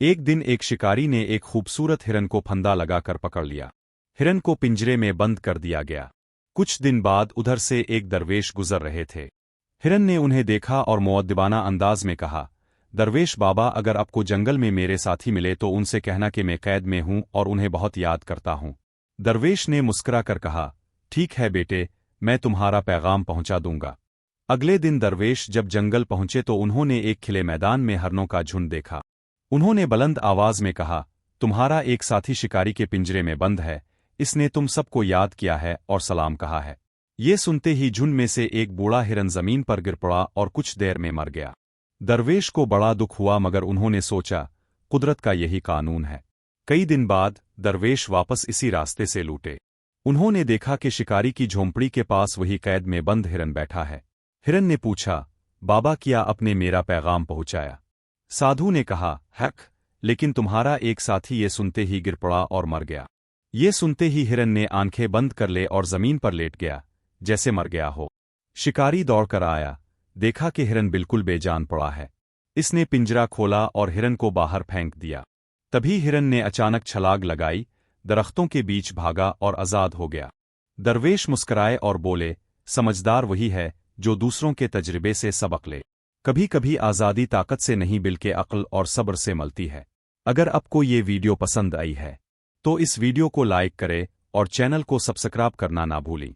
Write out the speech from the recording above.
एक दिन एक शिकारी ने एक खूबसूरत हिरन को फंदा लगाकर पकड़ लिया। हिरन को पिंजरे में बंद कर दिया गया। कुछ दिन बाद उधर से एक दरवेश गुजर रहे थे। हिरन ने उन्हें देखा और मुअद्दिबाना अंदाज में कहा, दरवेश बाबा, अगर आपको जंगल में मेरे साथी मिले तो उनसे कहना कि मैं कैद में हूं और उन्हें बहुत याद करता हूं। दरवेश ने मुस्कुरा कर कहा, ठीक है बेटे, मैं तुम्हारा पैगाम पहुंचा दूंगा। अगले दिन दरवेश जब जंगल पहुंचे तो उन्होंने एक खिले मैदान में हरनों का झुंड देखा। उन्होंने बुलंद आवाज में कहा, तुम्हारा एक साथी शिकारी के पिंजरे में बंद है, इसने तुम सबको याद किया है और सलाम कहा है। ये सुनते ही झुंड में से एक बूढ़ा हिरन जमीन पर गिर पड़ा और कुछ देर में मर गया। दरवेश को बड़ा दुख हुआ, मगर उन्होंने सोचा, कुदरत का यही कानून है। कई दिन बाद दरवेश वापस इसी रास्ते से लौटे। उन्होंने देखा कि शिकारी की झोंपड़ी के पास वही कैद में बंद हिरन बैठा है। हिरन ने पूछा, बाबा, क्या आपने मेरा पैगाम पहुंचाया? साधु ने कहा, हक, लेकिन तुम्हारा एक साथी ये सुनते ही गिर पड़ा और मर गया। ये सुनते ही हिरन ने आंखें बंद कर ले और जमीन पर लेट गया, जैसे मर गया हो। शिकारी दौड़कर आया, देखा कि हिरन बिल्कुल बेजान पड़ा है। इसने पिंजरा खोला और हिरन को बाहर फेंक दिया। तभी हिरन ने अचानक छलांग लगाई, दरख्तों के बीच भागा और आजाद हो गया। दरवेश मुस्कराए और बोले, समझदार वही है जो दूसरों के तजर्बे से सबक ले। कभी कभी आज़ादी ताकत से नहीं बल्कि अक्ल और सब्र से मिलती है। अगर आपको ये वीडियो पसंद आई है तो इस वीडियो को लाइक करें और चैनल को सब्सक्राइब करना ना भूलें।